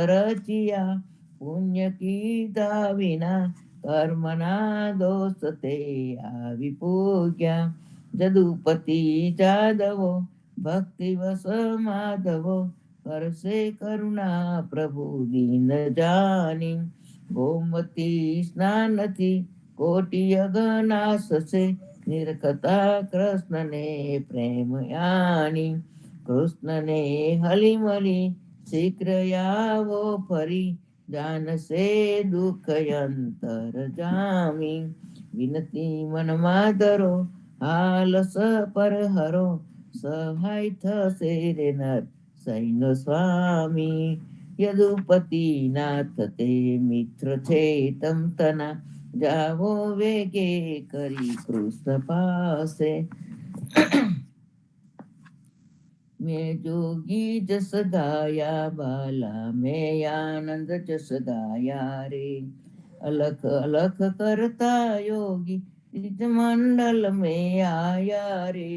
રચિયા, પુણ્ય કીધા વિના કર્મના દોષ તે આવી પૂગ્યા. જદુપતિ જાદવો ભક્તિ વસ માધવો, કરશે કરુણા પ્રભુ દીન જાની. ગોમતી સ્નાનથી કોટી અગનાશ, નિરખતા કૃષ્ણને પ્રેમ આની. કૃષ્ણને હલી મલી શીઘ્ર આવો ફરી, જાનશે દુઃખ અંતર જામી. વિનતી મનમાં ધરો હાલસ પર હરો, સહાય થશે રે નર સૈનો સ્વામી. યદુપતિ નાથ તે મિત્ર છે તમ તના, જાવો વેગે કરી કૃષ્ણ પાસે. મેં જોગી જસ ગાયા બાલા, મેં આનંદ જસ ગાયા રે. અલખ અલખ કરતા યોગી નિજ મંડલ में आया रे.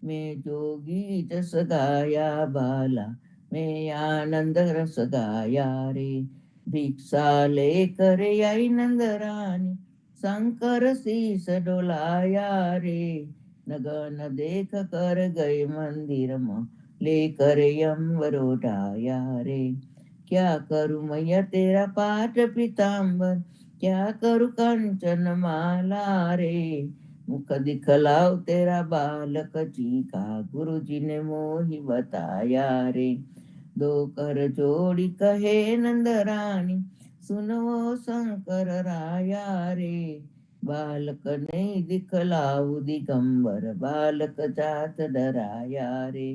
मैं जोगी जस गाया बाला, मैं आनंद रस गाया रे. भिक्षा लेकर आई नंद रानी, शंकर शीस डोलाया रे. नगन देख कर गए मंदिर में, लेकर यमवर उठाया रे. क्या करूं मैया तेरा पाठ पीताम्बर, क्या करूं कंचन माला रे. मुख दिखलाओ तेरा बालक जी का, गुरु जी ने मोहि बताया रे. दो कर जोड़ी कहे नंद रानी, सुनो शंकर राया रे. बालक नहीं दिखलाऊ दिगंबर, बालक जात डराया रे.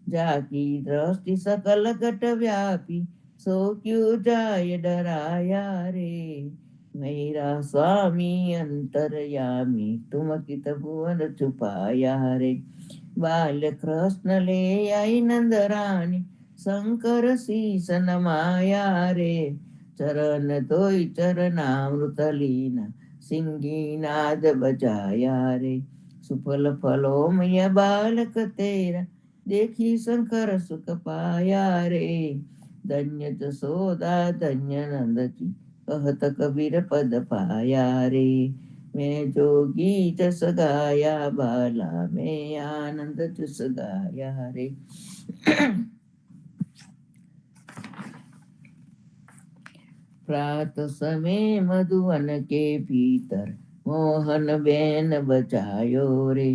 जाकी दृष्टि सकल घट व्यापी, सो क्यों जाय डराया रे. मेरा स्वामी अंतरयामी, तुम कित भुवन छुपाया रे. बाल कृष्ण ले आई नंद रानी, शंकर शीस नमाया रे. चरण धोई चरणामृत लीना, सिंगी नाद बजाया रे. सुफल फलोमय बालक तेरा, देखी शंकर सुख पाया रे. धन्य जसोदा धन्य नंद की, कहत कबीर पद पाया रे. मैं जोगी जस गाया बाला, मैं आनंद जस गाया रे. प्रात समय मधुवन के भीतर, मोहन बैन बजायो रे.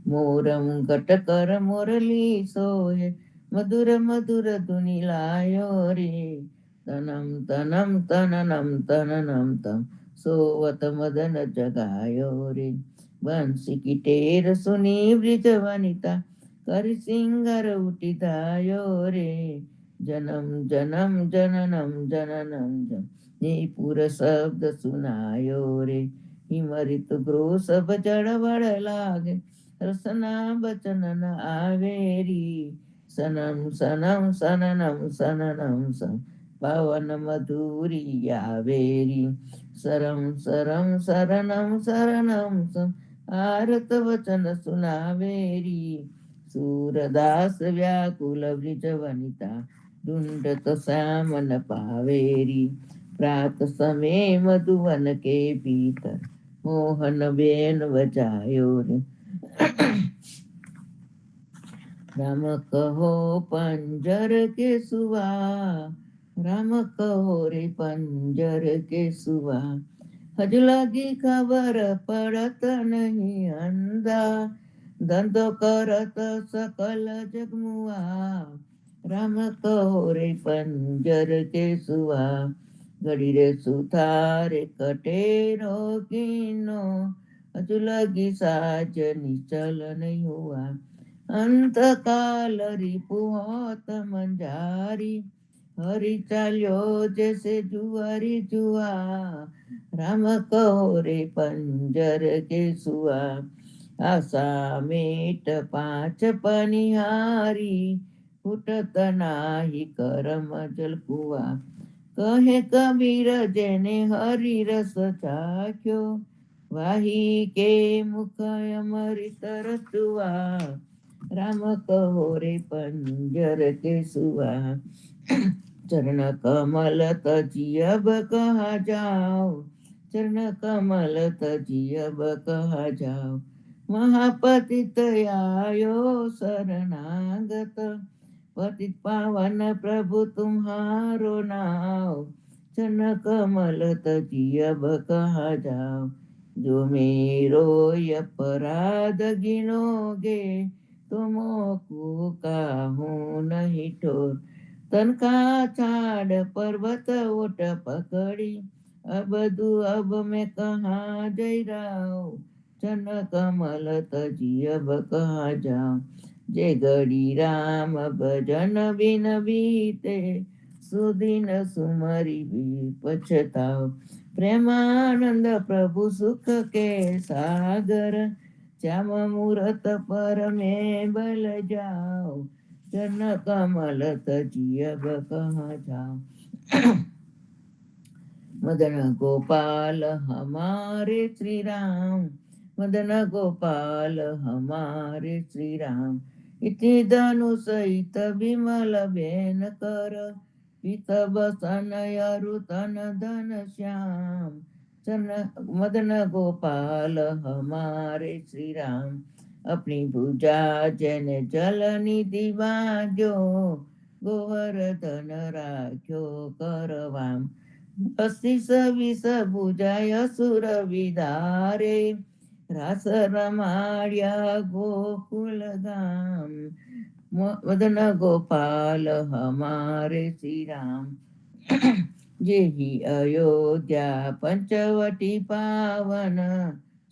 मोर मुकट कर मुरली सोए, मधुर मधुर धुनि लायो रे. तनम तनम तननम तननम तम, सोवत मदन जगायो रे. बंसी की टेर सुनी ब्रिज वनिता, कर सिंगर उठी धायो रे. जन्म जन्म जननम जननम जम, ने पूर शब्द सुनायो रे. हिमरित ग्रो सब जड़ बड़ लागे, रसना बचन न आवेरी. सनम सनम सननम सननम सम, पवन मधुरी आवेरी. सरम सरम शरणम शरणम सम, आरत वचन सुनावेरी. सूरदास व्याकुल ब्रिज वनिता, ढूंढत श्यामन पावेरी. प्रात समय मधुवन के भीतर, मोहन बेन बजायो रे. राम कहो पंजर के सुआ, राम कहो रे पंजर के सुआ. हजु लगी खबर पड़त नहीं अंधा, धंधो करत सकल जगमुआ. राम कहो रे पंजर के सुआ, घड़ी रे सुथारे कटेरो कीनो. हजु लगी साज निचल नहीं हुआ, अंत काल रिपु होत मंजारी. हरि चाल्यो जैसे जुआरी जुआ, राम कहो रे पंजर के सुआ. आशा मेट पाँच पनिहारी, फुटत नाही करम जल कुआ. कहे कबीर जेने हरि रस चाख्यो, वाही के मुख अमृत रसुआ. राम कहो रे पंजर के सुआ. चरण कमल तजी अब कहा जाओ, चरण कमल तजी अब कहा जाओ। महापतित आयो शरणागत, पतित पावन प्रभु तुम्हारो नाम। चरण कमल तजी अब कहा जाओ। जो मेरो अपराध गिनोगे, तुम को काहू नहीं ठोर। तन का छाड़ पर्वत ओट पकड़ी, अब मैं कहाँ जई राव। चन कमल तजी अब कहाँ जाऊं। जय गड़ी राम भजन बिन बीते, सुदिन सुमरी भी पछताओ। प्रेमानंद प्रभु सुख के सागर, श्याम मूरत पर मैं बल जाओ। चरण कमल तजी अब कहाँ जाऊं। मदन गोपाल हमारे श्री राम, मदन गोपाल हमारे श्री राम। इति धनुष सहित विमल बेन कर, पीत बसन अरु तन धन श्याम। चरण मदन गोपाल हमारे श्री राम। अपनी भुजा जन जल निधि बांध्यो, गोवर्धन राख्यो करवाम। बस्तीस विष भुजाय असुर विदारे, रास रमाड्या गोकुल धाम। मदन गोपाल हमारे श्री राम। जेहि अयोध्या पंचवटी पावन,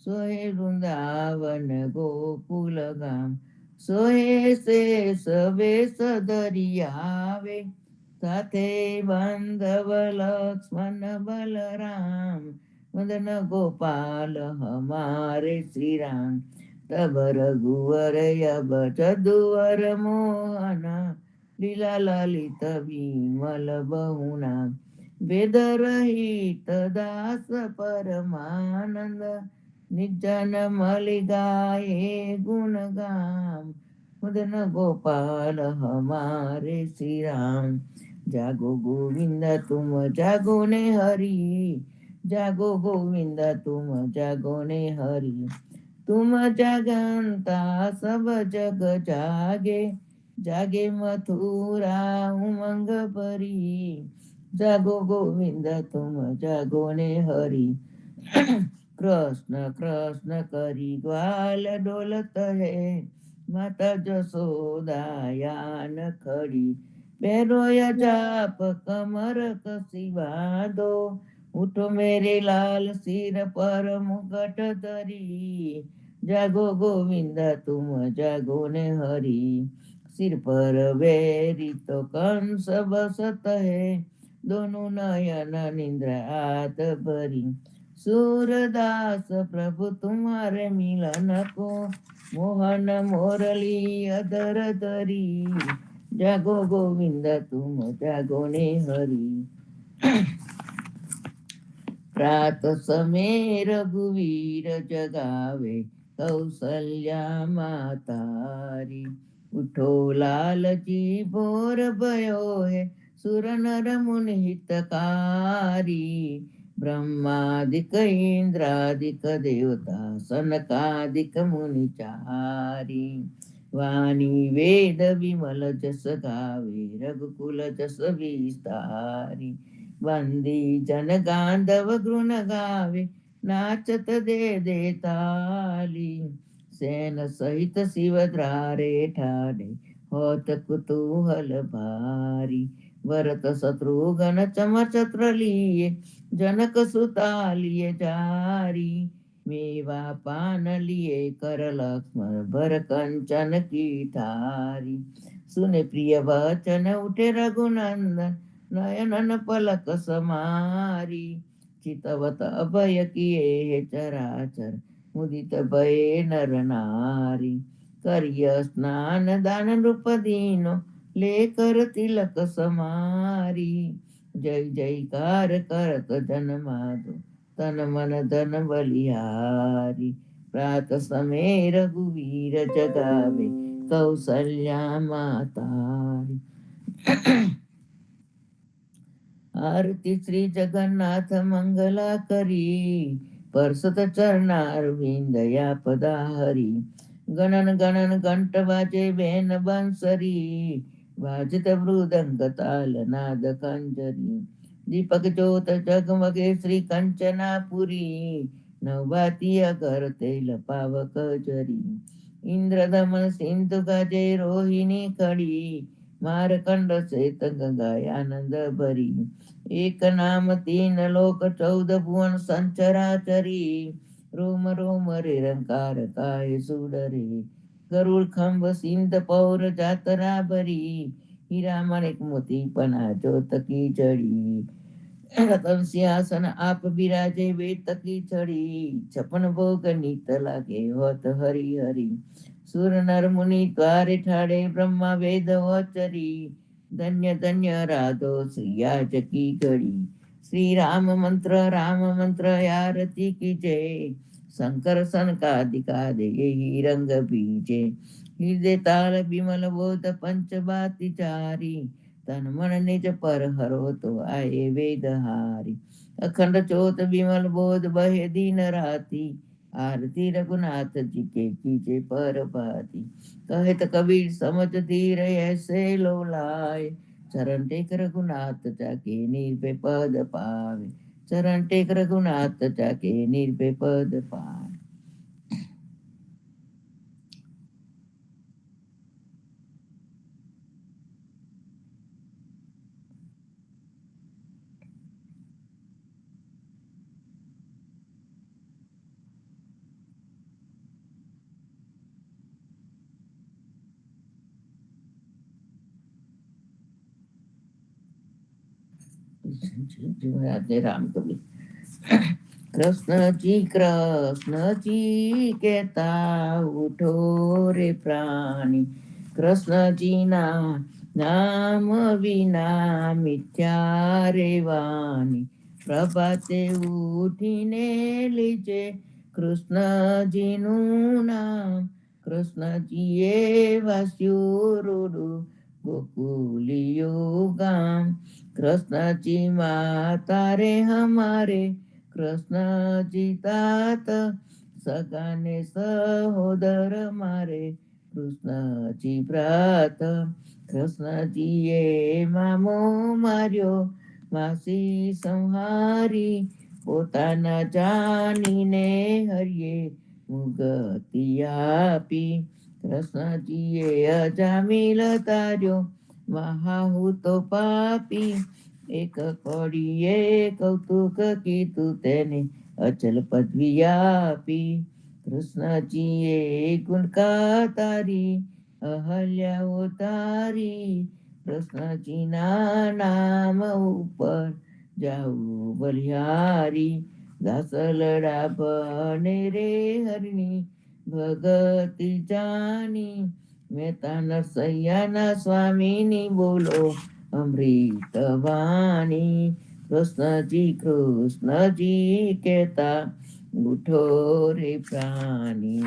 सोहे वृंदावन गोकुल गाम। सोहे शेष वेश दरियावे, साथे बांधव लक्ष्मण बलराम। मदन गोपाल हमारे श्री राम। तब रघुवर अब चदुवर मोहन, लीला ललित विमल बहुना। वेद रहित दास परमानंद, निर्जन मलि गाये गुण गाम। मदन गोपाल हमारे श्री राम। जागो गोविंद तुम जागो ने हरि, जागो गोविंद तुम जागो ने हरि। तुम जागंता सब जग जागे, जागे मथुरा उमंग भरी। जागो गोविंद तुम जागो ने हरि। कृष्ण कृष्ण करी ग्वाल डोलत है, माता जसोदा यान खड़ी। पैरों या जाप कमर कसी बांधो, उठो मेरे लाल सिर पर मुकुट धरी। जागो गोविंद तुम जागो ने हरि। सिर पर बेरी तो कंस बसत है, दोनों नयन निंद्र आत भरी। सूरदास प्रभु तुम्हारे मिलन को, मोहन मोरली अधर धरी। जागो गोविंद तुम जागो ने हरि। प्रात समय रघुवीर जगावे, कौसल्या मातारी। उठो लालची भोर भयो है, सुर नर मुनि हितकारी। ब्रह्मादिक इंद्रादिक देवता, सनकादिक मुनि चारी। वाणी वेद विमल जस गावे, रघुकुल जस विस्तारी। वंदी जन गांधव गुण गावे, नाचत दे ताली। सेन सहित शिवद्वारे ठाणे, होत कुतूहल भारी। भरत शत्रुघ्न चमर छत्र लिए, जनक सुता लिए जारी। मेवा पान लिए कर लक्ष्मण, भर कंचन की थारी। सुने प्रिय वचन उठे रघुनंदन, नयनन पलक समारी। चितवत अभय किए चराचर, मुदित भये नर नारी। करिय स्नान दान रूप दीनो, लेकर तिलक समारी। जय जयकार करत जन माधो, तन मन धन बलिहारी। प्रात समय रघुवीर जगावे, कौसल्या मातारी। આરતી શ્રી જગન્નાથ મંગલા કરી, પરસત ચરનાર વિંદયા પદાહરી. ગણન ગણન ઘંટ વાજે બેન બંસરી, વાજત મૃદંગ તાલ નાદ કંજરી. દીપક જ્યોત જગમગે શ્રી કંચનાપુરી, નવભાતી અગર તેલ પાવક જરી. ઇન્દ્રદમન સિંધુ ગાજે રોહિણી ખડી, મારકંડ શેત ગંગાય આનંદ ભરી. એક નામ તીન લોક 14 ભુવન સંચરાચરી, રોમ રોમ રે રંકાર કાય સુડરે. ગરુડ ખંભ સિંધ પૌર જાતરા ભરી, હીરા માણેક મોતી પના ચોતકી જડી. રતન સિંહાસન આપ બિરાજે વેતકી ચડી, 56 ભોગ નીત લાગે હોત હરી હરી. સુર નર મુનિ દ્વારે ઠાડે બ્રહ્મા વેદ વચરી, ધન્ય ધન્ય રાધો શ્રીયા જકી ઘડી. શ્રી રામ મંત્ર આરતી કી જય, શંકર સનકાદિકા દે રંગ બીજે. હૃદય તાલ બિમલ બોધ પંચ બાતી ચારી, તન મન નિજ પર હરો તો આયે વેદ હારી. અખંડ ચોત બિમલ બોધ બહે दिन राती, आरती रघुनाथ जी के कीजे पर भाती. कहत कबीर समझ धीर ऐसे लो लाए, चरण टेक रघुनाथ जाके निर्भय पद पावे. चरण टेक रघुनाथ जाके निर्भय पद पावे. राधे राम कबीर. कृष्ण जी कहता उठो रे प्राणी, कृष्ण जी ना नाम विना मिथ्या रे वाणी. પ્રભાતે ઉઠીને લીજે કૃષ્ણજીનું નામ, કૃષ્ણજીએ વાસ્યું રૂડું ગોકુલિયું ગામ. कृष्णजी माता रे हमारे, कृष्णजी तात सगाने सहोदर मारे. कृष्णजी व्रत कृष्णजी ये मामो मार्यो, मासी संहारी પોતાના જાનીને હરિયે મુગતિ આપી. કૃષ્ણજીએ અજામિલ તાર્યો, મહાહૂતો પાપી. એક કોડીએ કૌતુક કીધું તેને, અચલ પદવી આપી. કૃષ્ણજીએ ગુણકા તારી, અહલ્યા ઉતારી. કૃષ્ણજીના નામ ઉપર જાવું બલિહારી. દાસલડા બને રે હરની, ભગતિ જાની. મહેતા નરસૈયાના સ્વામીની બોલો અમૃત વાણી. કૃષ્ણજી કહેતા ઉઠો રે પ્રાણી.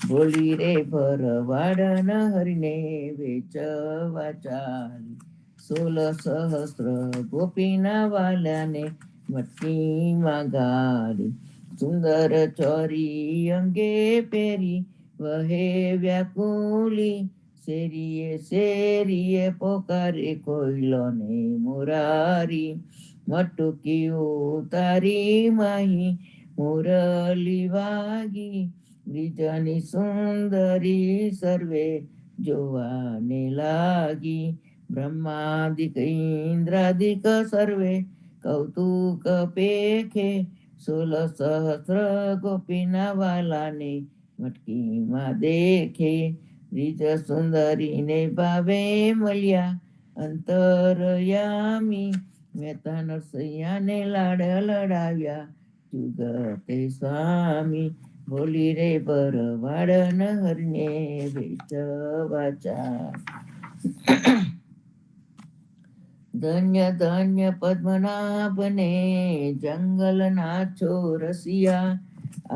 બોલી રે ભરવાડ ન હરિને વેચવા ચાલી. 16 સહસ્ર ગોપીના વાલાને મટકીમાં ગાળી. સુંદર ચોરી અંગે પહેરી વહે વ્યાકુલી. શેરીએ શેરીએ પોકારે કોયલો ને મુરારી. મટુકી ઉતારી માહી મુરલી વાગી. બ્રિજની સુંદરી સર્વે જોવાને લાગી. બ્રહ્માદિક ઇન્દ્રાદિક સર્વે કૌતુક પેખે. 16 સહસ્ર ગોપીના વાલાને મટકીમાં દેખે. બ્રિજ સુંદરીને ભાવે મળ્યા અંતરયામી. મહેતા નરસૈયાને લાડ લડાવ્યા જુગતે સ્વામી. બોલી રે ભરવાડ ન હરને વેચવા ચાલી. ધન્ય ધન્ય પદ્મનાભને જંગલના ચોરસિયા.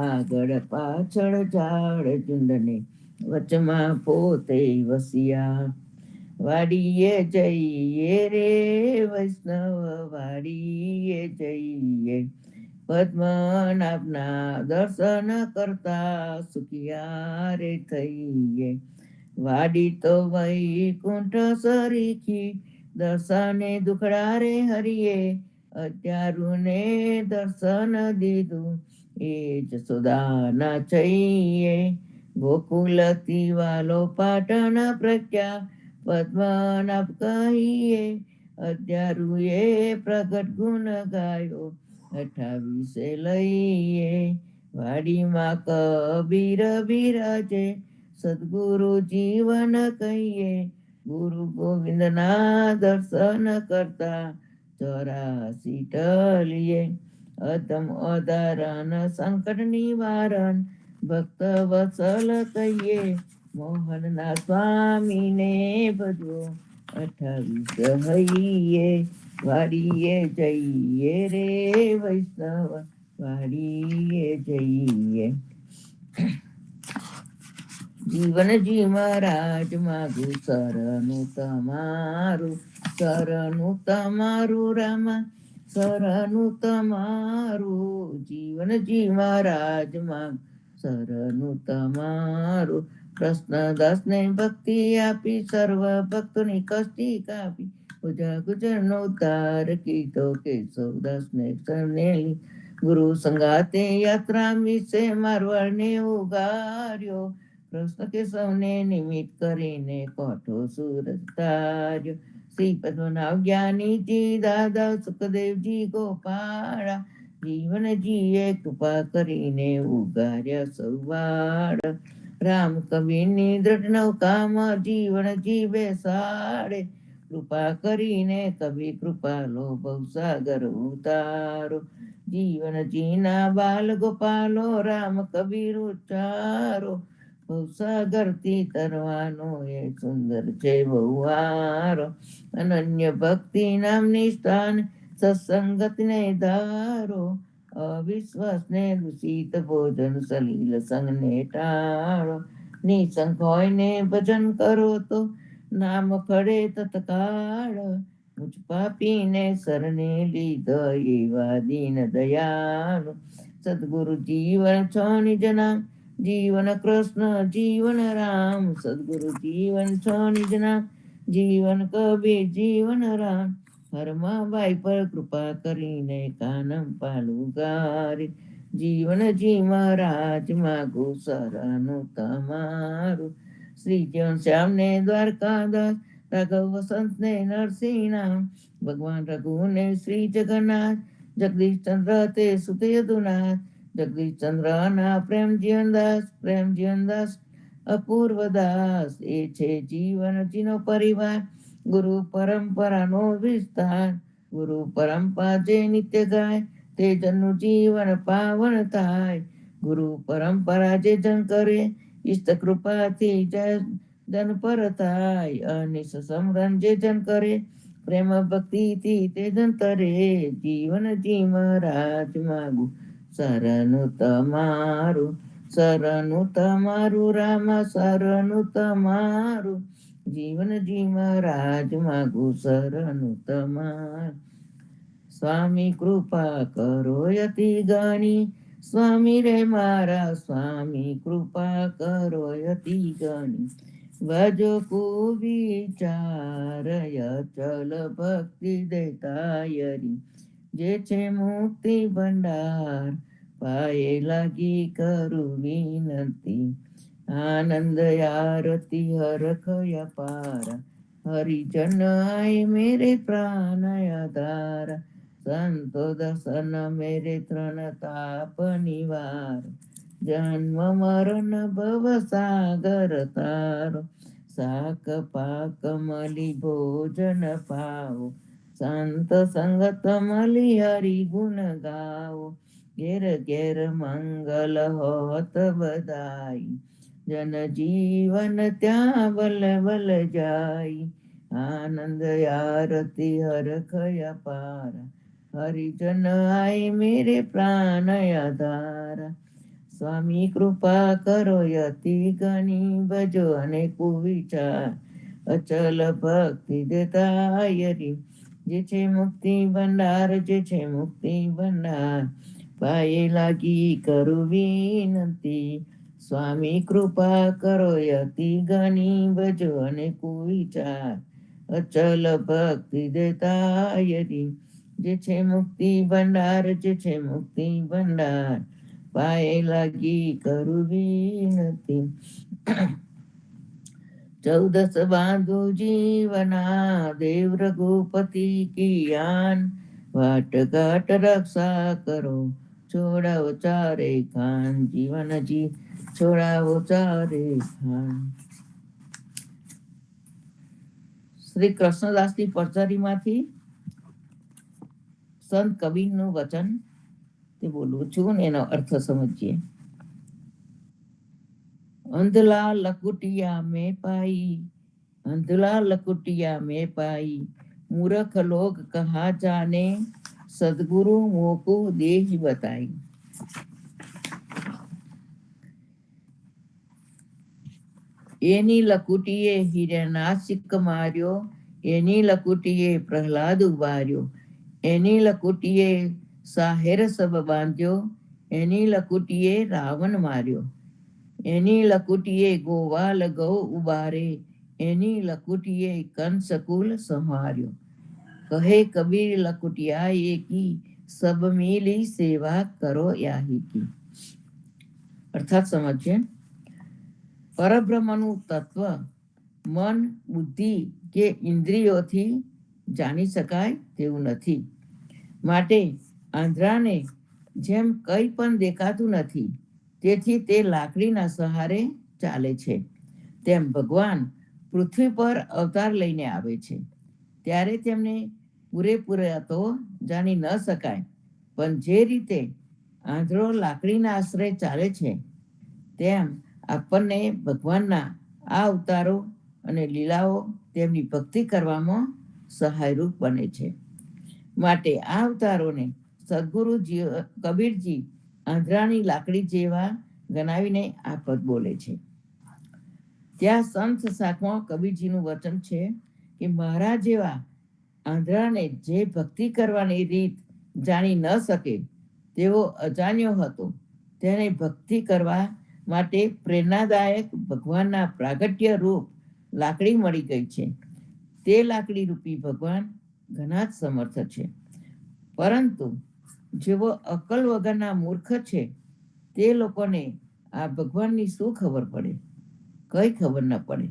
આગળ પાછળ ઝાડ ઝુંડને વચમાં પોતે વસિયા. વાડીએ જઈએ રે વૈષ્ણવ વાડીએ જઈએ, પદ્મનાભના દર્શન કરતા સુખિયા રે થઈએ. વાડી તો વૈકુંઠ સરીખી, દર્શને દુખડા રે હરિએ, અત્યારુને દર્શન દીધું એ જસોદાના છઈએ. ગોકુલતી વાલો પાટણ પ્રખ્યા, પદ્મનાભ કહીએ, અત્યારુએ પ્રગટ ગુણ ગાયો, 28 લઈએ. વાડીમાં કબીર બિરાજે, સદગુરુ જીવન કહીએ, ગુરુ ગોવિંદના દર્શન કરતા 84 ટલીએ. અધમ અધારણ સંકટ નિવારણ, ભક્ત વત્સલ કહીએ, મોહનના સ્વામીને ભજવો 28 હૈયે. વાડીએ જઈએ રે વૈષ્ણવ વાડીએ જઈએ. જીવનજી મહારાજ માગું શરણું તમારું, શરણું તમારું રામા, શરણું તમારું. જીવનજી મહારાજ માગું શરણું તમારું, કૃષ્ણદાસને ભક્તિ આપી, સર્વ ભક્તોની કષ્ટી કાપી, ગુજા ગુજરનો ઉદ્ધાર કીધો, કેશવદાસને શરણેલી. ગુરુ સંગાતે યાત્રા વિશે મારવાડને ઉગાર્યો, કૃષ્ણ કેશવને નિમિત્ત કરીને કોઠો સુરત તાર્યો. શ્રી પદ્મનાભ જ્ઞાનીજી દાદા સુખદેવજી ગોપાળા, જીવનજીએ કૃપા કરીને ઉગાર્યા સૌવાળ. રામ કબીરની દ્રઢ નૌકામાં જીવનજી બેસાડે, કૃપા કરીને કવિ કૃપાલો ભવસાગર ઉતારો. જીવનજીના બાલ ગોપાલો રામ કબીર ઉચ્ચારો, ભવસાગરથી તરવાનો એ સુંદર છે બહુવારો. અનન્ય ભક્તિ નામની સ્થાન સત્સંગતને ધારો, અવિશ્વાસને દૂષિત ભોજન સલીલ સંગને ટાળો. નિસંક હોયને ભજન કરો તો નામ ફળે તત્કાળ, મુજ પાપીને શરણે લીધો એવા દીન દયાળુ. સદગુરુ જીવન છો નિજ નામ, જીવન કૃષ્ણ જીવન રામ, સદગુરુ જીવન છો નિજ નામ, જીવન કબીર જીવન રામ. હરમાબાઈ પર કૃપા કરીને કાનમ પાલું ગારી, જીવનજી મહારાજ માગું શરણું તમારું. શ્રી જીવન શ્યામને દ્વારકાદાસ, રાઘવ વસંતને નરસિંહ નામ, ભગવાન રઘુને શ્રી જગન્નાથ, જગદીશ ચંદ્ર તે સુત યદુનાથ, જગદીશ ચંદ્રના પ્રેમ જીવનદાસ અપૂર્વદાસ. એ છે જીવનજીનો પરિવાર, ગુરુ પરંપરાનો વિસ્તાર. ગુરુ પરંપરા જે નિત્ય ગાય, તે જનનું જીવન પાવન થાય. ગુરુ પરંપરા જે જન કરે, ઈષ્ટ કૃપાથી જન પર થાય. અનિશ સમરણ જે જન કરે, પ્રેમ ભક્તિથી તે જન તરે. જીવનજી મહારાજ માગું શરણું તમારું, શરણું તમારું રામા, શરણું તમારું. જીવનજી મહારાજ માગું શરણું તમારું. સ્વામી કૃપા કરો યતિ ગણી, સ્વામી રે મારા સ્વામી કૃપા કરો યતિ ગણી. ભજો કુવિચારય ચલ ભક્તિ દેતાયરી, જે છે મુક્તિ ભંડાર પાયે લાગી કરું વિનંતી. આનંદ આરતી હરખય પારા, હરિજન આય મેરે પ્રાણ આધારા. સંતો દર્શન મેરે ત્રણ તાપ નિવાર, જન્મ મરણ ભવ સાગર તારો. શાક પાક મલી ભોજન પાવો, સંત સંગત મલી હરિ ગુણ ગાવો. ઘેર ઘેર મંગલ હોત બધાઈ, જન જીવન ત્યાં બલ બલ જાય. આનંદ આરતી હરખય પારા, હરિજન આય મેરે પ્રાણ આધારા. સ્વામી કૃપા કરો યતિ ગણી, ભજો અને કુવિચાર અચલ ભક્તિ દેતા હરી. જે છે મુક્તિ ભંડાર, જે છે મુક્તિ ભંડાર, પાયે લાગી કરું વિનંતી. સ્વામી કૃપા કરો યતિ ગણી, ભજો અને કુવિચાર. અચલ ભક્તિ દેતા હરી. જે છે મુક્તિ ભંડાર, જે છે મુક્તિ ભંડાર, પાયે લાગી કરું વિનંતી. 14 બાંધુ જીવના, દેવ રઘુપતિ કિયાન. વાટઘાટ રક્ષા કરો, છોડાવો ચારે ખાન. જીવનજી છોડાવો ચારે ખાન. શ્રી કૃષ્ણદાસની પરચારીમાંથી સંત કબીરનું વચન તે બોલું છું ને એનો અર્થ સમજીએ. અંધલા લકુટિયા મેં પાઈ, અંધલા લકુટિયા મેં પાઈ, મૂર્ખ લોગ કહા જાને, સદગુરુ મોકો દેહ બતાઈ. એની લકુટીએ હિરણાસિક માર્યો, એની લકુટીએ પ્રહલાદ ઉબાર્યો, એની લકુટીએ સાહેર સબ બાંધ્યો, એની લકુટીએ રાવણ માર્યો, એની લકુટીએ ગોવાલ ગૌ ઉબારે, એની લકુટીએ કંસકુલ સંહાર્યો. કહે કબીર લકુટિયા એકી, સબ મિલી સેવા કરો યાહી કી. અર્થાત સમજીએ. પરબ્રહ્મનું તત્વ મન, બુદ્ધિ કે ઇન્દ્રિયોથી જાણી શકાય તેવું નથી. માટે આંધળાને જેમ કંઈ પણ દેખાતું નથી, તેથી તે લાકડીના સહારે ચાલે છે, તેમ ભગવાન પૃથ્વી પર અવતાર લઈને આવે છે, ત્યારે તેમને પૂરેપૂરા તો જાણી ન શકાય, પણ જે રીતે આંધળો લાકડીના આશ્રય ચાલે છે, તેમ આપણને ભગવાનના આ અવતારો અને લીલાઓ તેમની ભક્તિ કરવામાં સહાયરૂપ બને છે. માટે આ અવતારોને સદગુરુ કબીરજી આંધળાની લાકડી જેવા ગણાવીને આ પદ બોલે છે. ત્યાં સંત શાખમાં કબીરજીનું વચન છે કે મારા જેવા આંધળાને જે ભક્તિ કરવાની રીત જાણી ન શકે તેવો અજાણ્યો હતો, તેને ભક્તિ કરવા માટે પ્રેરણાદાયક ભગવાનના પ્રાગટ્ય રૂપ લાકડી મળી ગઈ છે. તે લાકડી રૂપી ભગવાન ઘણા જ સમર્થ છે, પરંતુ જેવો અકલ વગરના મૂર્ખ છે તે લોકોને આ ભગવાનની શું ખબર પડે? કઈ ખબર ન પડે.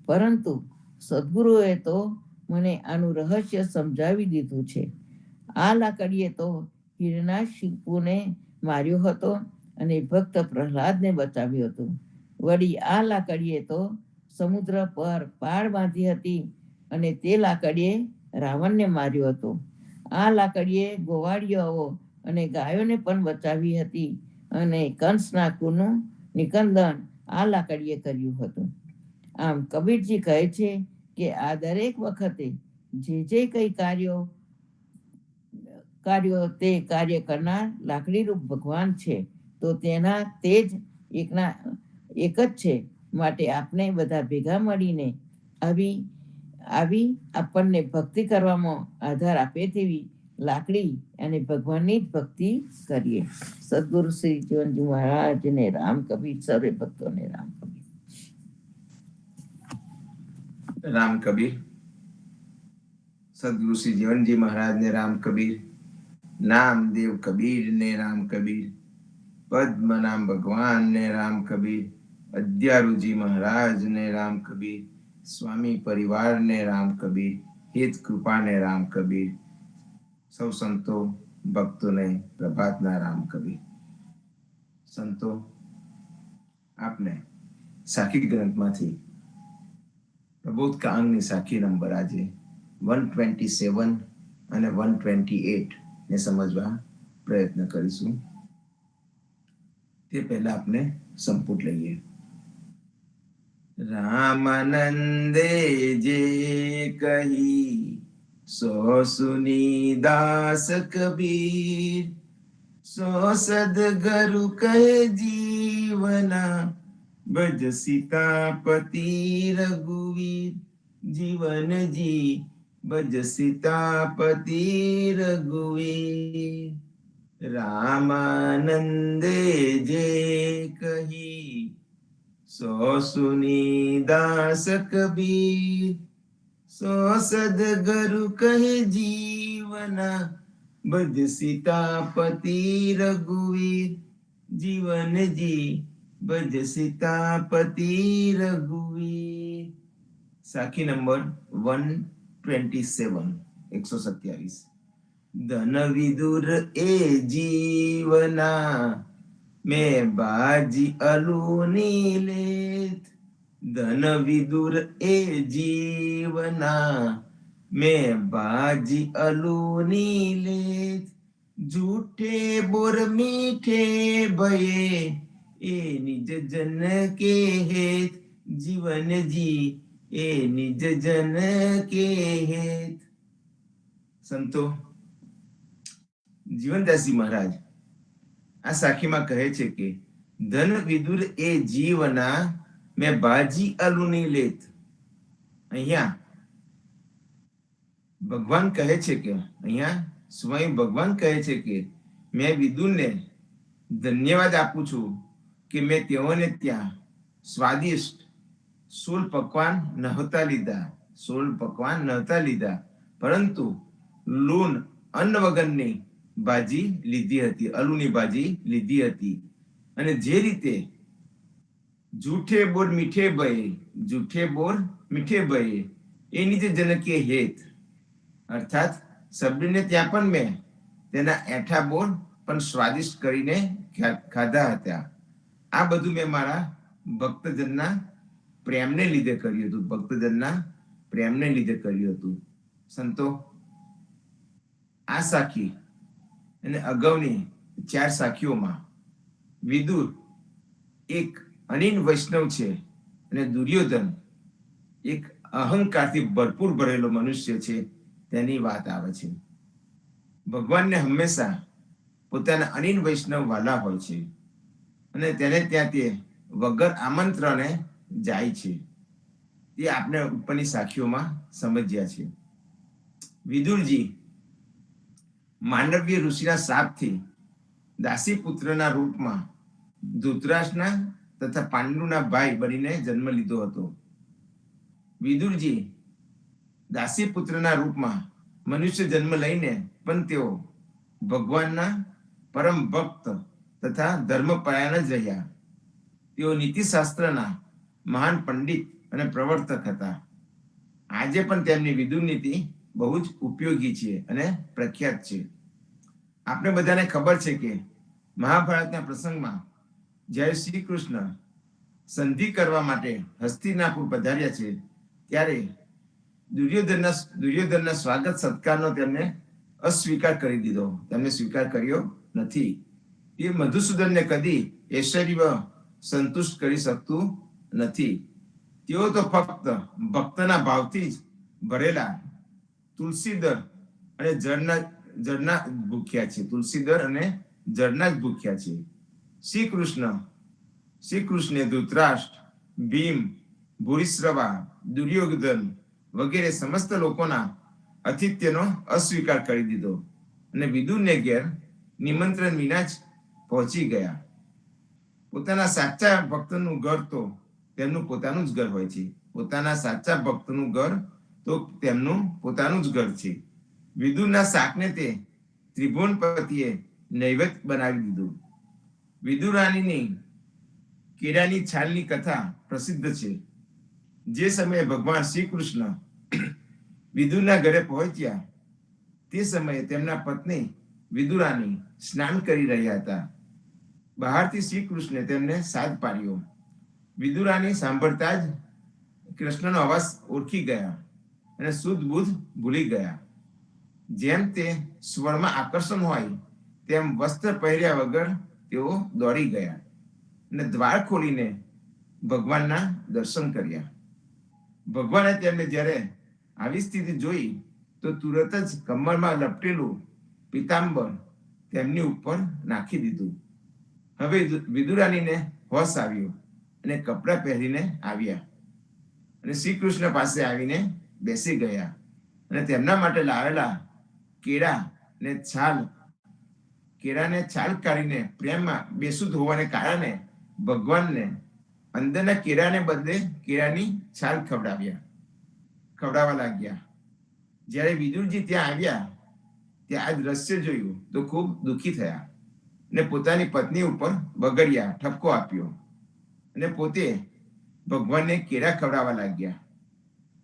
પરંતુ સદગુરુએ તો મને આનું રહસ્ય સમજાવી દીધું છે. આ લાકડીએ તો હિરણાશિપુને માર્યો હતો અને ભક્ત પ્રહલાદને બચાવ્યો હતો. વળી આ લાકડીએ તો સમુદ્ર પર પાળ બાંધી હતી અને તે લાકડીએ રાવણને માર્યો હતો. આ લાકડીએ ગોવાળિયાઓ અને ગાયોને પણ બચાવી હતી અને કંસના કુળનું નિકંદન આ લાકડીએ કર્યું હતું. આમ કબીરજી કહે છે કે આ દરેક વખતે જે કંઈ કાર્યો તે કાર્ય કરનાર લાકડીરૂપ ભગવાન છે, તો તેના તે જ એક જ છે. માટે આપણે બધા ભેગા મળીને આવી આપણને ભક્તિ કરવામાં આધાર આપે તેવી લાકડી અને ભગવાનની જ ભક્તિ કરીએ. સદગુરુ શ્રી જીવનજી મહારાજને રામ કબીર, સર્વે ભક્તોને રામ કબીર. રામ કબીર. સદગુરુ શ્રી જીવનજી મહારાજને રામ કબીર, નામદેવ કબીરને રામ કબીર, પદ્મનામ ભગવાનને રામ કબીર, અદ્યારુજી મહારાજને રામ કબીર, સ્વામી પરિવારને રામ કબીર, હિત કૃપાને રામ કબીર, સૌ સંતો ભક્તોને પ્રભાતના રામ કબીર. સંતો, આપને સાખી ગ્રંથમાંથી પ્રબોધ કાંગની સાખી નંબર આજે 127 અને 128 ને સમજવા પ્રયત્ન કરીશું. તે પહેલા આપણે સંપુટ લઈએ. રામાનંદે જે કહી સો સુની દાસ કબીર, સો સદગરુ કહે જીવના, ભજ સીતાપતિ રઘુવીર. જીવન જી ભજ સીતાપતિ રઘુવીર. રામાનંદે જે કહી સો સુની દાસ કબીર. સો સદગરુ કહે જીવના ભજ સીતાપતિ રઘુવીર. જીવન જી ભજ સીતાપતિ રઘુવીર. સાખી નંબર 127, 127. ધન વિદુર એ જીવના મેં બાજી અલુની લેત. ધન વિદુર એ જીવના મેં બાજી અલુની લેત. જૂઠે બોર મીઠે ભયે એ નિજ જન કે હેત. જીવન જી એ નિજ જન કે હેત. સંતો, જીવનદાસજી મહારાજ આ સાખીમાં કહે છે કે ધન વિદુર એ જીવના મેં બાજી અલુની લેત. અહીંયા ભગવાન કહે છે કે અહીંયા સ્વયં ભગવાન કહે છે કે મેં વિદુરને ધન્યવાદ આપું છું કે મેં તેઓને ત્યાં સ્વાદિષ્ટ સોળ પકવાન નહોતા લીધા, પરંતુ લૂણ અન્ન વગરની ભાજી લીધી હતી, અલુની ભાજી લીધી હતી. અને જે રીતે જૂઠે બોર મીઠે ભયે એની જે જનકીય હેત, અર્થાત સબડીને ત્યાં પણ મેં તેના એઠા બોર પણ સ્વાદિષ્ટ કરીને ખાધા હતા. આ બધું મેં મારા ભક્તજનના પ્રેમને લીધે કર્યું હતું. સંતો, આ સાખી અને અગાઉની 4 સાખીઓમાં વિદુર એક અનિલ વૈષ્ણવ છે અને દુર્યોધન એક અહંકારથી ભરપૂર ભરેલો મનુષ્ય છે તેની વાત આવે છે. ભગવાનને હંમેશા પોતાના અનિલ વૈષ્ણવ વાલા હોય છે અને તેને ત્યાં તે વગર આમંત્રણે જાય છે. તે આપણે ઉપરની સાખીઓમાં સમજ્યા છે. વિદુરજી માંડવ્ય ઋષિના શાપથી દાસી પુત્રના રૂપમાં ધૃતરાષ્ટ્રના તથા પાંડુના ભાઈ બનીને જન્મ લીધો હતો. વિદુરજી દાસી પુત્રના રૂપમાં મનુષ્ય જન્મ લઈને પણ તેઓ ભગવાનના પરમ ભક્ત તથા ધર્મપરાયણ જ રહ્યા. તેઓ નીતિશાસ્ત્રના મહાન પંડિત અને પ્રવર્તક હતા. આજે પણ તેમની વિદુર નીતિ બહુ જ ઉપયોગી છે અને પ્રખ્યાત છે. આપણે બધાને ખબર છે કે મહાભારતના પ્રસંગમાં જ્યારે શ્રી કૃષ્ણ સંધિ કરવા માટે હસ્તિનાપુર પધાર્યા છે ત્યારે દુર્યોધનના સ્વાગત સત્કારનો તેમને અસ્વીકાર કરી દીધો. તેમને સ્વીકાર કર્યો નથી. એ મધુસૂદનને કદી ઐશ્વર્ય સંતુષ્ટ કરી શકતું નથી. તેઓ તો ફક્ત ભક્તના ભાવથી જ ભરેલા તુલસીદર અને જળના ભૂખ્યા છે. શ્રી કૃષ્ણે ધૃતરાષ્ટ્ર, ભીમ, ભૂરિશ્રવા, દુર્યોધન વગેરે સમસ્ત લોકોના અતિથ્યનો અસ્વીકાર કરી દીધો અને વિદુરને ઘેર નિમંત્રણ વિના જ પહોંચી ગયા. પોતાના સાચા ભક્તનું ઘર તો તેમનું પોતાનું જ ઘર હોય છે. પોતાનું જ ઘર છે. વિદુરના શાકને તે ત્રિભુવનપતિએ નૈવેદ્ય બનાવી દીધું. વિદુરાનીની કેળાની છાલની કથા પ્રસિદ્ધ છે. જે સમયે ભગવાન શ્રી કૃષ્ણ વિદુરના ઘરે પહોંચ્યા તે સમયે તેમના પત્ની વિદુરાની સ્નાન કરી રહ્યા હતા. બહારથી શ્રી કૃષ્ણે તેમને સાદ પાડ્યો. વિદુરાની સાંભળતા જ કૃષ્ણનો અવાજ ઓળખી ગયા અને શુદ્ધ બુદ્ધ ભૂલી ગયા. જેમ તે સ્વરમાં આકર્ષણ હોય તેમ વસ્ત્ર પહેર્યા વગર તેઓ દોડી ગયા અને દ્વાર ખોલીને ભગવાનના દર્શન કર્યા. ભગવાને તેમને જ્યારે આવી સ્થિતિ જોઈ તો તુરત જ કમરમાં લપટેલું પિતાંબર તેમની ઉપર નાખી દીધું. હવે વિદુરાનીને હોશ આવ્યો અને કપડાં પહેરીને આવ્યા. અને શ્રી કૃષ્ણ પાસે આવીને બેસી ગયા અને તેમના માટે લાવેલા કેળાને છાલ કાઢીને પ્રેમમાં બેસુધ હોવાને કારણે ભગવાનને અંદરના કેળાને બદલે કેળાની છાલ ખવડાવવા લાગ્યા. જ્યારે વિદુરજી ત્યાં આવ્યા ત્યાં આ દ્રશ્ય જોયું તો ખૂબ દુઃખી થયા અને પોતાની પત્ની ઉપર બગડ્યા, ઠપકો આપ્યો અને પોતે ભગવાનને કેળા ખવડાવવા લાગ્યા.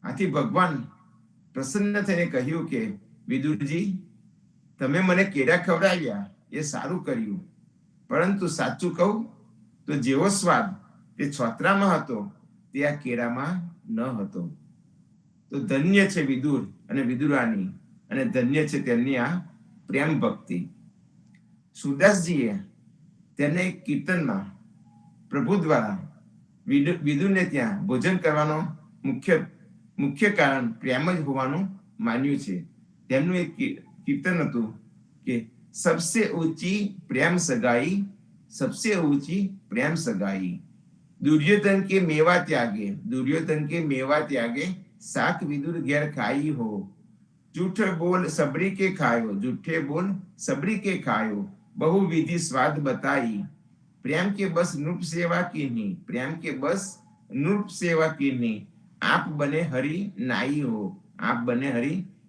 આથી ભગવાન પ્રસન્ન થઈને કહ્યું કે વિદુરજી, તમે મને કેળા ખવડાવ્યા એ સારું કર્યું, પરંતુ સાચું કહું તો જેવો સ્વાદ તે છોતરામાં હતો તે આ કેળામાં ન હતો. તો ધન્ય છે વિદુર અને વિદુરાની, અને ધન્ય છે તેમની આ પ્રેમ ભક્તિ. સુરદાસજીએ તેને એક કીર્તનમાં પ્રભુ દ્વારા વિદુરને ત્યાં ભોજન કરવાનો મુખ્ય કારણ પ્રેમ જ હોવાનું માન્યું છે. તેમનું એક કીર્તન હતું કે સબસે ઊંચી પ્રેમ સગાઈ, दुर्योधन के मेवा त्यागे साख विदुर घेर खाई हो, झूठ बोल सबरी के खायो बहु विधि स्वाद बताई, प्रेम के बस नृप सेवा कीनी आप बने हरि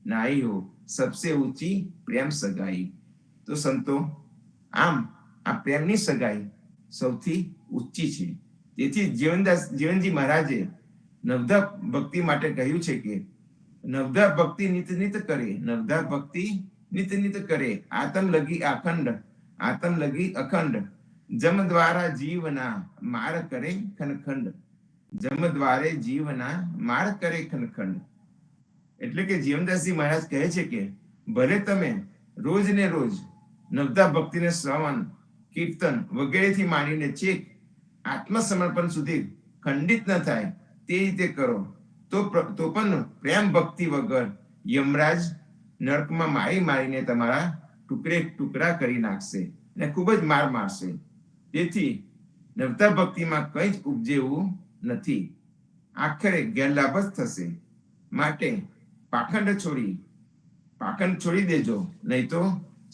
नाई हो सबसे ऊंची प्रेम सगाई. तो संतो, આમ આ પ્રેમની સગાઈ સૌથી ઊંચી છે. તેથી જીવનજી મહારાજે નવધા ભક્તિ માટે કહ્યું છે કે નવધા ભક્તિ નિત નિત કરે આતમ લગી અખંડ જમ દ્વારા જીવના માર કરે ખનખંડ. એટલે કે જીવનદાસજી મહારાજ કહે છે કે ભલે તમે રોજ ને રોજ નવધા ભક્તિને શ્રવણ, કીર્તન વગેરેથી માંડીને છેક આત્મસમર્પણ સુધી ખંડિત ન થાય તે રીતે કરો તો પણ પ્રેમ ભક્તિ વગર યમરાજ નરકમાં મારીને તમારા ટુકડા કરી નાખશે અને ખૂબ જ માર મારશે. તેથી નવધા ભક્તિમાં કંઈ જ ઉપજેવું નથી, આખરે ગેરલાભ જ થશે. માટે પાખંડ છોડી દેજો, નહીં તો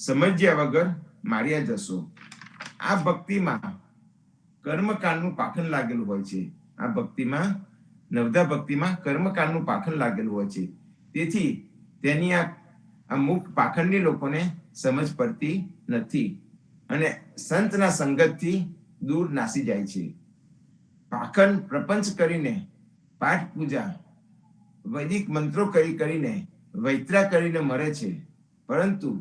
સમજ્યા વગર માર્યા જશો. આ ભક્તિમાં કર્મકાંડનું પાખંડ લાગેલું હોય છે. નવધા ભક્તિમાં કર્મકાંડનું પાખંડ લાગેલું હોય છે. તેથી તેની આ મુખ પાખંડી લોકોને સમજ પડતી નથી અને સંતના સંગતથી દૂર નાસી જાય છે. પાખંડ પ્રપંચ કરીને, પાઠ પૂજા, વૈદિક મંત્રો કરીને, વૈત્રા કરીને મરે છે, પરંતુ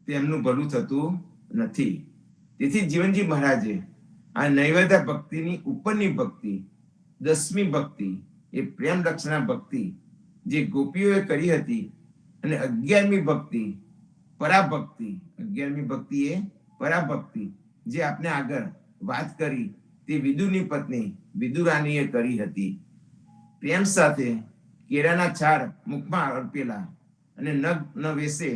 તેમનું ભલું થતું નથી. તેથી જીવનજી મહારાજે આ નૈવેદ્ય ભક્તિની ઉપરની ભક્તિ, 10મી ભક્તિ એ પ્રેમ લક્ષણા ભક્તિ જે ગોપીઓએ કરી હતી, અને 11મી ભક્તિ પરાભક્તિ જે આપણે આગળ વાત કરી તે વિદુરની પત્ની વિદુરાનીએ કરી હતી. પ્રેમ સાથે કેળાના છાલ મુખમાં અર્પેલા અને ન વેસે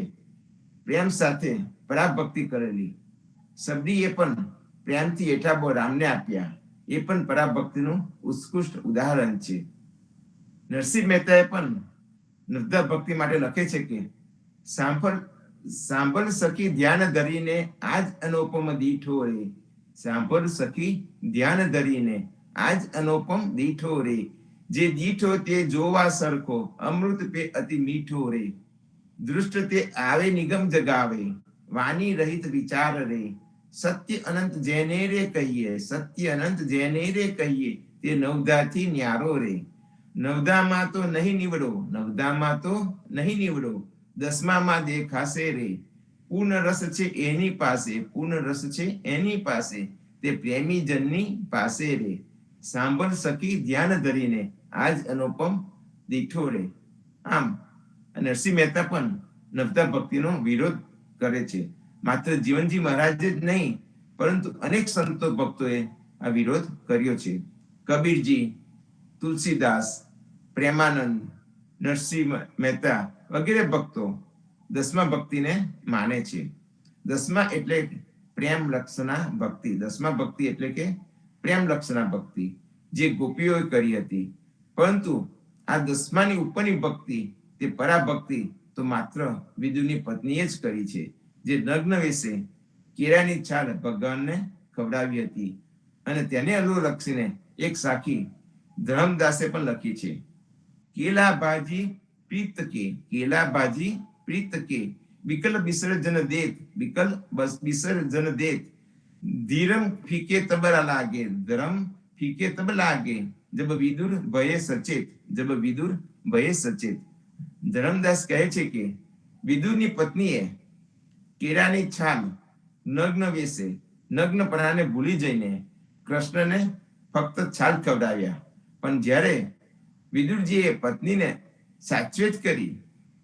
પ્રેમ સાથે પરાભક્તિ કરેલી. સબરીએ પણ પ્રેમથી એઠાબો રામને આપ્યા, એ પણ પરાભક્તિનું ઉત્કૃષ્ટ ઉદાહરણ છે. નરસિંહ મહેતાએ પણ નવધા ભક્તિ માટે લખે છે કે સાંભળ સખી ધ્યાન ધરીને આજ અનુપમ દીઠો રે, સાંભળ સખી ધ્યાન ધરીને આજ અનુપમ દીઠો રે, જે દીઠો તે જોવા સરખો અમૃત પે અતિ મીઠો રે, દૃષ્ટ તે આવે નિગમ જગાવે વાણી રહિત વિચાર રે, સત્ય અનંત જેને રે કહીએ તે નવધાથી ન્યારો રે, નવધામાં તો નહીં નીવડો 10મામાં દેખાશે રે, પૂર્ણ રસ છે એની પાસે તે પ્રેમી જનની પાસે રે, સાંભળ સખી ધ્યાન ધરીને આજ અનુપમ દીઠો રે. આમ નરસિંહ મહેતા પણ નવધા ભક્તિનો વિરોધ કરે છે. માત્ર જીવનજી મહારાજ જ નહીં, પરંતુ અનેક સંતો ભક્તોએ આ વિરોધ કર્યો છે. કબીરજી, તુલસીદાસ, પ્રેમાનંદ, નરસિંહ મહેતા વગેરે ભક્તો 10મા ભક્તિને માને છે. 10મા એટલે પ્રેમ લક્ષણા ભક્તિ, 10મા ભક્તિ એટલે કે પ્રેમ લક્ષણા ભક્તિ જે ગોપીઓએ કરી હતી, પરંતુ આ 10માની ઉપરની ભક્તિ તે પરાભક્તિ તો માત્ર વિદુરની પત્નીએ જ કરી છે, જે નગ્ન વેશે કેળાની છાલ ભગવાનને ખવડાવી હતી. અને તેને અનુલક્ષીને એક સાખી ધર્મદાસે પણ લખી છે, કેલા ભાજી પ્રીત કે, કેલા ભાજી પ્રીત કે, વિકલ વિસર્જન દેત, વિકલ વિસર્જન દેત, ધીરમ ફીકે તબ લાગે, ધર્મ ફીકે તબ લાગે, જબ વિદુર ભયે સચેત, જબ વિદુર ભયે સચેત. ધર્મદાસ કહે છે કે વિદુરની પત્નીએ કેળાની છાલ નગ્ન વેશે નગ્નપણાને ભૂલી જઈને કૃષ્ણને ફક્ત છાલ ખવડાવ્યા. પણ જ્યારે વિદુરજીએ પત્નીને સાચવેત કરી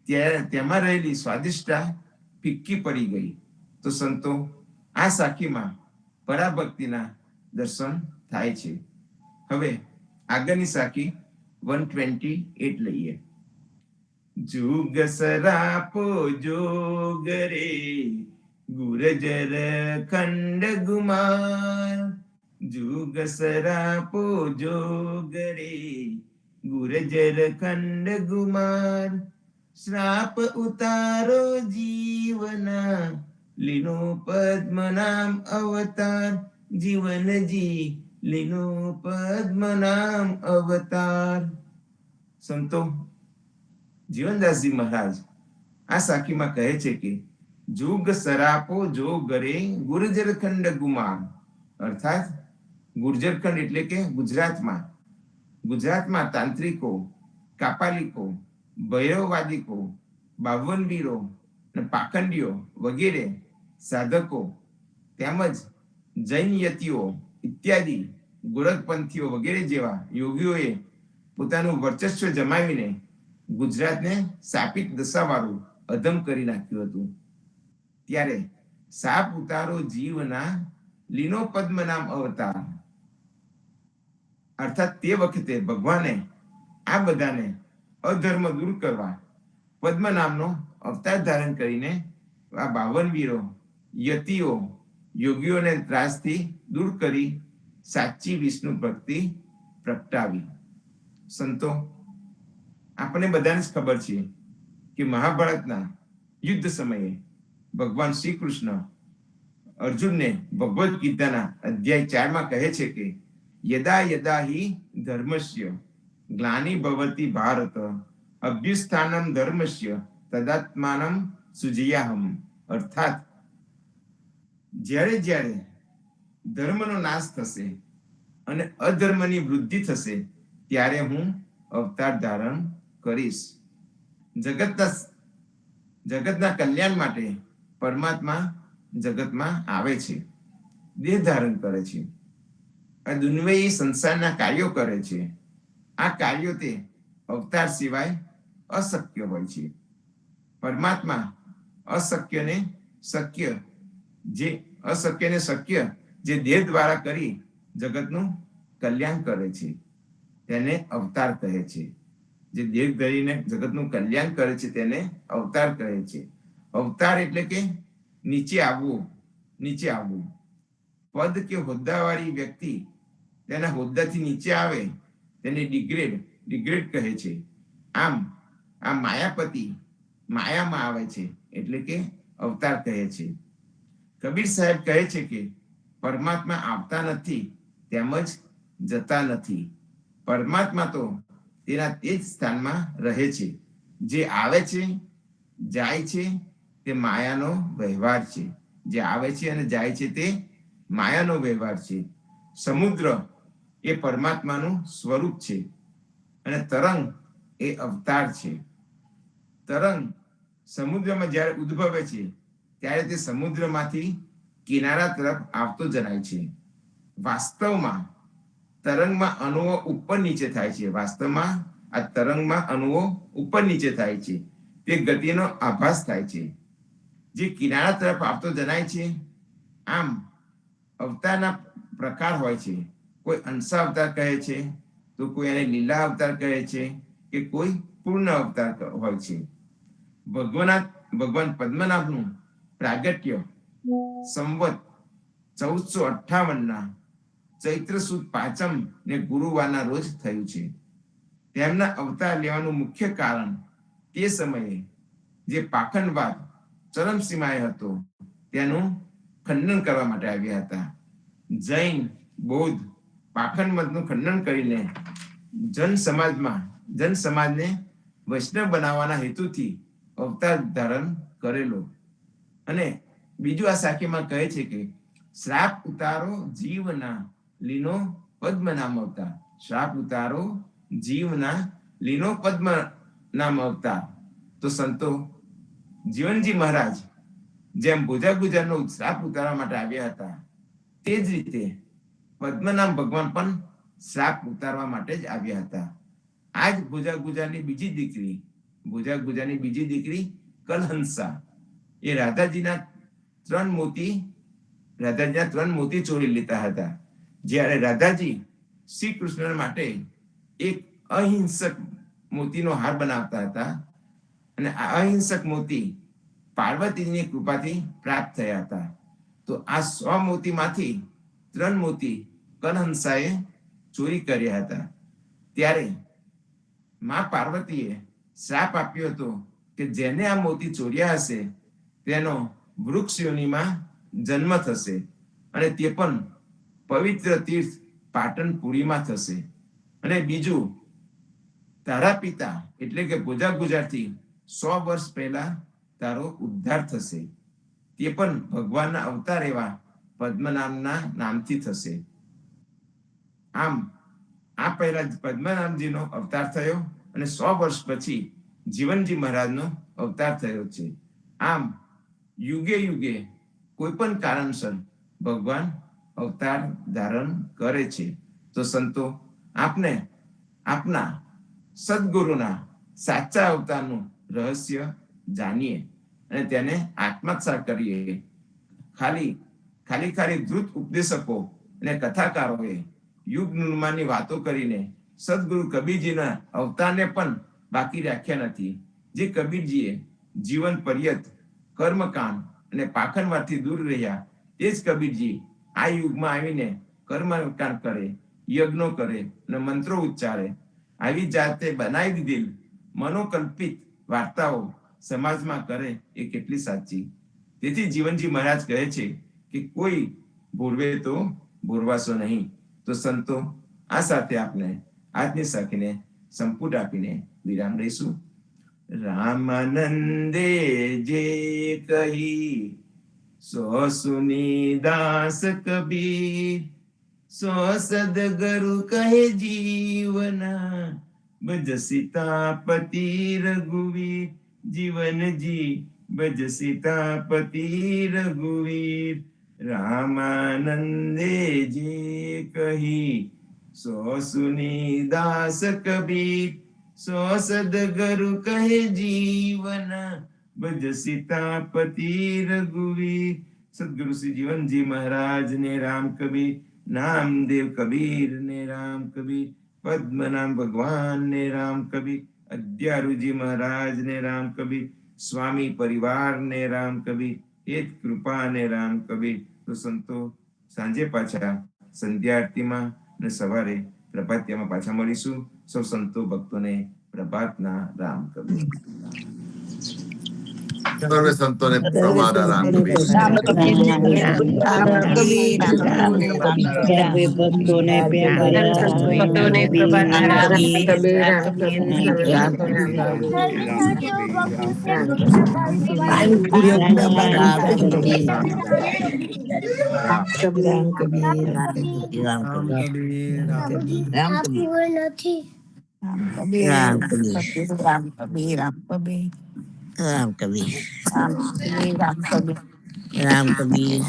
ત્યારે તેમાં રહેલી સ્વાદિષ્ટતા ફિક્કી પડી ગઈ. તો સંતો, આ સાખીમાં પરાભક્તિના દર્શન થાય છે. હવે આગળની સાખી 128 લઈએ. જુગ સરાપો જોગ રે, ગુરજર ખંડ ગુમાર, જુગ સરાપો જોગ રે, ગુરજર ખંડ ગુમાર, શ્રાપ ઉતારો જીવના, લીનો પદ્મ નામ અવતાર, જીવનજી લીનો પદ્મ નામ અવતાર. સંતો, જીવનદાસજી મહારાજ આ સાખીમાં કહે છે કે જુગ સરાપો જો ગરે ગુર્જર ખંડ ગુમાર, અર્થાત ગુર્જર ખંડ એટલે કે ગુજરાતમાં તાંત્રિકો, કાપાલિકો, ભૈરવવાદિકો, બાવનવીરો અને પાખંડીઓ વગેરે સાધકો તેમજ જૈન યતિઓ ઇત્યાદિ ગોરખપંથીઓ વગેરે જેવા યોગીઓએ પોતાનું વર્ચસ્વ જમાવીને ગુજરાતને શાપિત દશાવાળું અધમ કરી નાખ્યું હતું. ત્યારે સાપ ઉતારો જીવના, લીનો પદ્મ નામ અવતાર, અર્થાત તે વખતે ભગવાને આ બધાને અધર્મ દૂર કરવા પદ્મ નામનો અવતાર ધારણ કરીને આ 52 વીરો, યતિઓ, યોગીઓને ત્રાસથી દૂર કરી સાચી વિષ્ણુ ભક્તિ પ્રગટાવી. સંતો, આપણે બધાને જ ખબર છે કે મહાભારતના યુદ્ધ સમયે ભગવાન શ્રી કૃષ્ણ અર્જુનને ભગવદ્ ગીતાના અધ્યાય 4માં કહે છે કે યદા યદા હિ ધર્મસ્ય ગ્લાનિ ભવતિ ભારત, અભ્યુત્થાનમ ધર્મસ્ય તદાત્માનમ સુજયાહમ. અર્થાત જ્યારે જ્યારે ધર્મનો નાશ થશે અને અધર્મની વૃદ્ધિ થશે ત્યારે હું અવતાર ધારણ કરીશ. જગતના કલ્યાણ માટે પરમાત્મા જગતમાં આવે છે, દેહ ધારણ કરે છે, આ દુન્વયી સંસારના કાર્યો કરે છે. આ કાર્યો તે અવતાર સિવાય અશક્ય હોય છે. પરમાત્મા અશક્યને શક્ય જે દેહ દ્વારા કરી જગતનું કલ્યાણ કરે છે તેને અવતાર કહે છે. જે દેહ ધરીને જગતનું કલ્યાણ કરે છે તેને અવતાર કહે છે. અવતાર એટલે કે નીચે આવવું. પદ કે હોદ્દાવાળી વ્યક્તિ તેના હોદ્દાથી નીચે આવે તેને ડિગ્રેડ કહે છે. આમ આ માયાપતિ માયામાં આવે છે એટલે કે અવતાર કહે છે. કબીર સાહેબ કહે છે કે પરમાત્મા આવતા નથી તેમજ જતા નથી. પરમાત્મા તો તેના તે જ સ્થાનમાં રહે છે. જે આવે છે જાય છે તે માયાનો વ્યવહાર છે. જે આવે છે અને જાય છે તે માયાનો વ્યવહાર છે. સમુદ્ર એ પરમાત્માનું સ્વરૂપ છે અને તરંગ એ અવતાર છે. તરંગ સમુદ્રમાં જ્યારે ઉદ્ભવે છે ત્યારે તે સમુદ્રમાંથી કિનારા તરફ આવતો જણાય છે. વાસ્તવમાં તરંગમાં અણુઓ ઉપર નીચે થાય છે. આ તરંગમાં અણુઓ ઉપર નીચે થાય છે. તે ગતિનો આભાસ થાય છે જે કિનારા તરફ આવતો જણાય છે. આમ અવતારના પ્રકાર હોય છે. કોઈ અંશા અવતાર કહે છે, તો કોઈ એને લીલા અવતાર કહે છે, કે કોઈ પૂર્ણ અવતાર હોય છે. ભગવાન પદ્મનાભનું પ્રાગટ્ય સંવત 1458 ચૈત્ર સુદ 5 ને ગુરુવારના રોજ થયું છે. તેમના અવતાર લેવાનું મુખ્ય કારણ તે સમયે જે પાખંડવાદ ચરમસીમાએ હતો તેનું ખંડન કરવા માટે આવ્યા હતા. જૈન, બૌદ્ધ પાખંડમતનું ખંડન કરીને જનસમાજને વૈષ્ણવ બનાવવાના હેતુથી અવતાર ધારણ કરેલો. અને બીજું આ સાખીમાં કહે છે કે શ્રાપ ઉતારો જીવના લીનો પદ્મ નામ અવતાર. શ્રાપ ઉતારો જીવના લીનો પદ્મ નામ અવતાર. તો સંતો જીવનજી મહારાજ જેમ ભોજા ગુજારનો શ્રાપ ઉતારવા માટે આવ્યા હતા, તે જ રીતે પદ્મનામ ભગવાન પણ શ્રાપ ઉતારવા માટે જ આવ્યા હતા. આ જ ભોજા ગુજારની બીજી દીકરી કલહંસા એ રાધાજીના ત્રણ મોતી ચોરી લેતા હતા. જ્યારે રાધાજી શ્રી કૃષ્ણ માટે એક અહિંસક મોતીનો હાર બનાવતા હતા અને આ અહિંસક મોતી પાર્વતીની કૃપાથી પ્રાપ્ત થયા હતા. તો આ 100 મોતીમાંથી 3 મોતી કલહંસાએ ચોરી કર્યા હતા. ત્યારે મા પાર્વતીએ શ્રાપ આપ્યો હતો કે જેને આ મોતી ચોર્યા હશે તેનો વૃક્ષ યોનિમાં જન્મ થશે અને તે પણ પવિત્ર તીર્થ પાટણપુરીમાં થશે. અને બીજું, તારા પિતા એટલે કે ભોજા ગુજારથી 100 વર્ષ પહેલા તારો ઉદ્ધાર થશે. તે પણ ભગવાનના અવતાર એવા પદ્મનામના નામથી થશે. આમ આ પહેલા પદ્મનામજીનો અવતાર થયો અને 100 વર્ષ પછી જીવનજી મહારાજનો અવતાર થયો છે. આમ યુગે યુગે કોઈ પણ કારણસર ભગવાન અવતાર ધારણ કરે છે. તો સંતો આપને આપના સદગુરુના સાચા અવતારનું રહસ્ય જાણીએ અને તેને આત્મસાત કરીએ. ખાલી ધૃત ઉપદેશકો અને કથાકારોએ યુગ નિર્માણની વાતો કરીને સદગુરુ કબીરજીના અવતારને પણ બાકી રાખ્યા નથી. જે કબીરજીએ જીવન પર્યત કર્મકાંડ અને પાખંડવાદથી દૂર રહ્યા, તે જ કબીરજી આ યુગમાં આવીને કર્મકાંડ કરે, યજ્ઞો કરે અને મંત્રો ઉચ્ચારે. આવી જાતે બનાવી દીધેલ મનોકલ્પિત વાર્તાઓ સમાજમાં કરે એ કેટલી સાચી. તેથી જીવનજી મહારાજ કહે છે કે કોઈ ભૂરવે તો ભૂરવાશો નહીં. તો સંતો આ સાથે આપણે આજની સાખીને સંપુટ આપીને વિરામ લઈશું. રામાનંદે જે કહી સો સુની દાસ કબીર, સો સદગરુ કહે જીવના ભજ સીતાપતિ રઘુવીર. જીવનજી ભજ સીતાપતિ રઘુવીર. રામાનંદે જે કહી સો સુની દાસ કબીર, સો સદગરુ કહે જીવના ભજ સીતાપતિ રઘુવીર. સદગુરુ શ્રી જીવનજી મહારાજ ને રામ કબીર, નામદેવ કબીર ને રામ કબીર, પદ્મનામ ભગવાન ને રામ કબીર, અદ્યારુજી મહારાજ ને રામ કબીર, સ્વામી પરિવાર ને રામ કબીર, હેત કૃપા ને રામ કબીર. તો સંતો સાંજે પાછા સંધ્યા આરતીમાં અને સવારે પ્રભાતિયામાં પાછા મળીશું. સૌ સંતો ભક્તોને પ્રભાતના રામ કબીર. સર્વે સંતોને પ્રભાતના રામ કબીર. ભક્તોને રામ કબીર.